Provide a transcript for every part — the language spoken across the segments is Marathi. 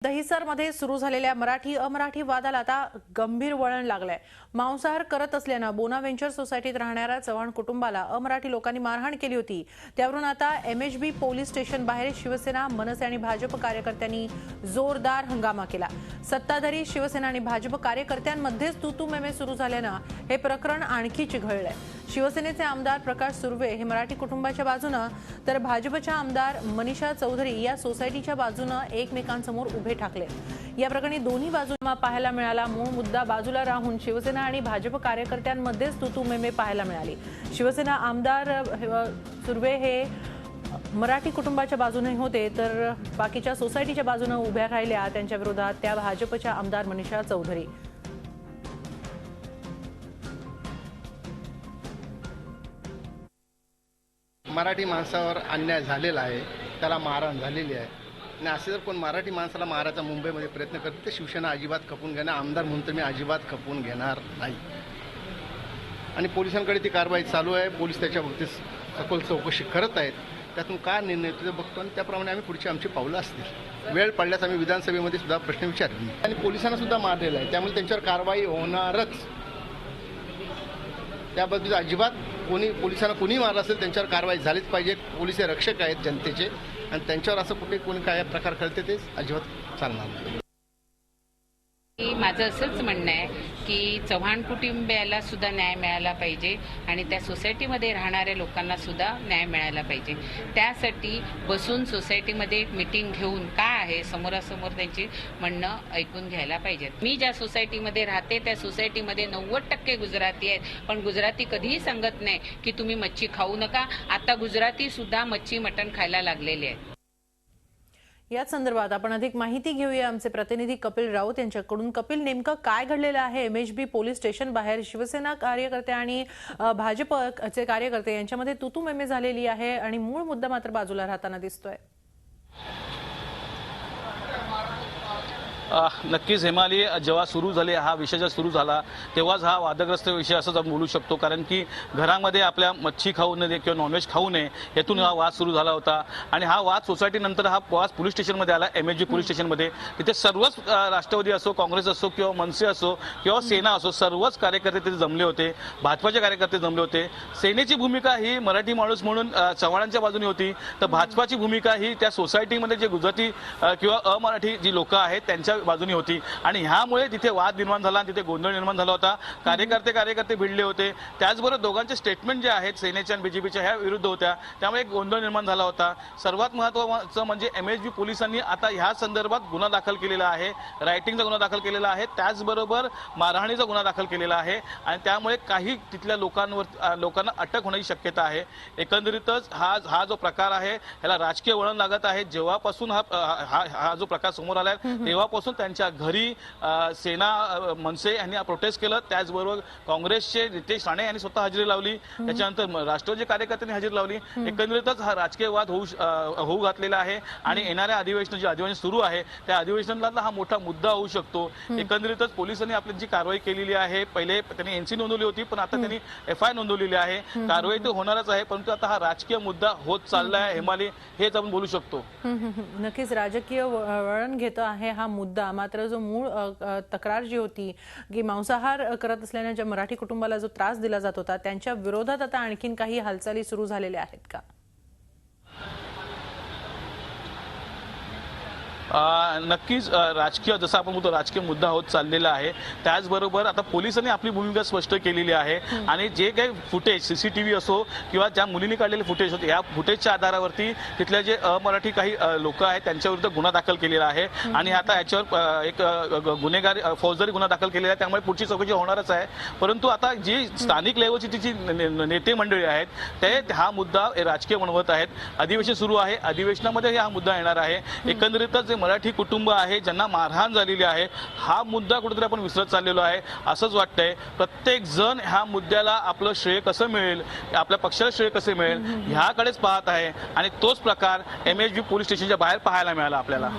दहिसरमध्ये सुरू झालेल्या मराठी अमराठी वादाला आता गंभीर वळण लागलंय। मांसाहार करत असल्याने बोनाव्हेंचर सोसायटीत राहणाऱ्या चव्हाण कुटुंबाला अमराठी लोकांनी मारहाण केली होती। त्यावरून आता एमएचबी पोलीस स्टेशन बाहेर शिवसेना, मनसे आणि भाजप कार्यकर्त्यांनी जोरदार हंगामा केला। सत्ताधारी शिवसेना आणि भाजप कार्यकर्त्यांमध्येच तूतूमेमे सुरू झाल्याने हे प्रकरण आणखी चिघळलंय। शिवसेनेचे आमदार प्रकाश सुर्वे हे मराठी कुटुंबाच्या बाजूने तर भाजपच्या आमदार मनीषा चौधरी या सोसायटीच्या बाजूने एकमेकांसमोर उभे ठाकले। या प्रकरणी दोन्ही बाजूंना पाहायला मिळाला। मूळ मुद्दा बाजूला राहून शिवसेना आणि भाजप कार्यकर्त्यांमध्येच तूतूमेमे पाहायला मिळाली। शिवसेना आमदार सुर्वे हे मराठी कुटुंबाच्या बाजूने होते तर बाकीच्या सोसायटीच्या बाजूने उभ्या राहिल्या। त्यांच्या विरोधात त्या भाजपच्या आमदार मनीषा चौधरी। मराठी माणसावर अन्याय झालेला आहे, त्याला मारहाण झालेली आहे आणि असे जर कोण मराठी माणसाला मारायचा मुंबईमध्ये प्रयत्न करते तर शिवसेना अजिबात खपून घेणार, आमदार म्हणून तर मी अजिबात खपून घेणार नाही। आणि पोलिसांकडे ती कारवाई चालू आहे। पोलीस त्याच्या बाबतीत सखोल चौकशी करत आहेत। त्यातून काय निर्णय ते बघतो आणि त्याप्रमाणे आम्ही पुढची आमची पावलं असतील। वेळ पडल्यास आम्ही विधानसभेमध्ये सुद्धा प्रश्न विचारले आणि पोलिसांना सुद्धा मारलेला आहे, त्यामुळे त्यांच्यावर कारवाई होणारच। त्याबद्दल अजिबात पोलिसांना कोणी मारलं असेल त्यांच्यावर कारवाई झालीच पाहिजे। पोलीस हे रक्षक आहेत जनतेचे आणि त्यांच्यावर असं कुठे कोणी काय प्रकार करते ते अजिबात चालणार नाही। माझं असंच म्हणणं आहे की चव्हाण कुटुंबियाला सुद्धा न्याय मिळाला पाहिजे आणि त्या सोसायटीमध्ये राहणाऱ्या लोकांना सुद्धा न्याय मिळाला पाहिजे। त्यासाठी बसून सोसायटीमध्ये मीटिंग घेऊन काय आहे समोरासमोर त्यांची म्हणणं ऐकून घ्यायला पाहिजेत। मी ज्या सोसायटीमध्ये राहते त्या सोसायटीमध्ये 90% गुजराती आहेत, पण गुजराती कधीही सांगत नाही की तुम्ही मच्छी खाऊ नका। आता गुजराती सुद्धा मच्छी मटण खायला लागलेले आहेत। याच संदर्भात आपण अधिक माहिती घेऊया आमचे प्रतिनिधी कपिल राऊत यांच्याकडून। कपिल, नेमकं काय घडलेलं आहे एमएचबी पोलीस स्टेशन बाहेर? शिवसेना कार्यकर्ते आणि भाजपचे कार्यकर्ते यांच्यामध्ये तूतूमेमे झालेली आहे आणि मूळ मुद्दा मात्र बाजूला राहताना दिसतोय। नक्कीच हेमाली, जेव्हा सुरू झाले हा विषय जेव्हा सुरू झाला तेव्हाच हा वादग्रस्त विषय असं आपण बोलू शकतो, कारण की घरामध्ये आपल्या मच्छी खाऊ नये किंवा नॉनव्हेज खाऊ नये यातून हा वाद सुरू झाला होता। आणि हा वाद सोसायटीनंतर हा वाद पोलीस स्टेशनमध्ये आला, एमएचबी पोलीस स्टेशनमध्ये। तिथे सर्वच राष्ट्रवादी असो, काँग्रेस असो किंवा मनसे असो किंवा सेना असो, सर्वच कार्यकर्ते तिथे जमले होते। भाजपाचे कार्यकर्ते जमले होते। सेनेची भूमिका ही मराठी माणूस म्हणून चव्हाणांच्या बाजूने होती, तर भाजपाची भूमिका ही त्या सोसायटीमध्ये जे गुजराती किंवा अमराठी जी लोक आहेत त्यांच्या बाजूनी होती। आणि ह्यामुळे तिथे वाद निर्माण झाला, तिथे गोंधळ निर्माण झाला होता। कार्यकर्ते भिडले होते। त्याचबरोबर दोघांचे स्टेटमेंट जे आहेत सेनेच्या आणि बीजेपीच्या ह्या विरुद्ध होत्या, त्यामुळे एक गोंधळ निर्माण झाला होता। सर्वात महत्त्वाचं म्हणजे एमएचबी पोलिसांनी आता ह्या संदर्भात गुन्हा दाखल केलेला आहे, रायटिंगचा गुन्हा दाखल केलेला आहे, त्याचबरोबर मारहाणीचा गुन्हा दाखल केलेला आहे आणि त्यामुळे काही तिथल्या लोकांना अटक होण्याची शक्यता आहे। एकंदरीतच हा जो प्रकार आहे ह्याला राजकीय वळण लागत आहे। जेव्हापासून हा जो प्रकार समोर आलाय तेव्हापासून त्यांच्या घरी सेना, मनसे यांनी प्रोटेस्ट केलं। त्याचबरोबर काँग्रेसचे नितेश राणे यांनी स्वतः हजेरी लावली, त्याच्यानंतर राष्ट्रवादी कार्यकर्त्यांनी हजेरी लावली। एकंदरीतच हा राजकीय वाद होऊ घातलेला आहे आणि येणाऱ्या अधिवेशन सुरू आहे त्या अधिवेशनाला हा मोठा मुद्दा होऊ शकतो। एकंदरीतच पोलिसांनी आपली जी कारवाई केलेली आहे, पहिले त्यांनी एनसी नोंदवली होती पण आता त्यांनी एफआय नोंदवलेली आहे। कारवाई तर होणारच आहे, परंतु आता हा राजकीय मुद्दा होत चाललाय आहे हेमाली, हेच आपण बोलू शकतो। नक्कीच राजकीय वळण घेतो आहे हा मुद्दा। मात्र जो मूळ तक्रार जी होती की मांसाहार करत असल्याने ज्या मराठी कुटुंबाला जो त्रास दिला जात होता त्यांच्या विरोधात आता आणखीन काही हालचाली सुरू झालेल्या आहेत का? नक्कीच राजकीय, जसं आपण म्हणतो राजकीय मुद्दा होत चाललेला आहे। त्याचबरोबर आता पोलिसांनी आपली भूमिका स्पष्ट केलेली आहे आणि जे काही फुटेज सीसीटीव्ही असो किंवा ज्या मुलींनी काढलेले फुटेज होते या फुटेजच्या आधारावरती तिथल्या जे अमराठी काही लोक आहेत त्यांच्या विरुद्ध गुन्हा दाखल केलेला आहे आणि आता याच्यावर एक गुन्हेगारी फौजदारी गुन्हा दाखल केलेला आहे। त्यामुळे पुढची चौकशी होणारच आहे। परंतु आता जी स्थानिक लेवलची जी नेते मंडळी आहेत ते हा मुद्दा राजकीय बनवत आहेत। अधिवेशन सुरू आहे, अधिवेशनामध्ये हा मुद्दा येणार आहे। एकंदरीतच मराठी कुटुंब आहे ज्यांना मारहाण झालेली आहे हा मुद्दा कुठेतरी आपण विसरत चाललेलो आहे असंच वाटतंय। प्रत्येक जण ह्या मुद्द्याला आपलं श्रेय कसं मिळेल, आपल्या पक्षाला श्रेय कसं मिळेल ह्याकडेच पाहत आहे आणि तोच प्रकार एमएचबी पोलीस स्टेशनच्या बाहेर पाहायला मिळाला आपल्याला।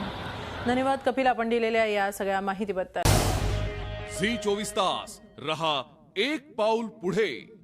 धन्यवाद कपिल, आपण दिलेल्या या सगळ्या माहितीबद्दल। झी 24 तास रहा एक पाऊल पुढे।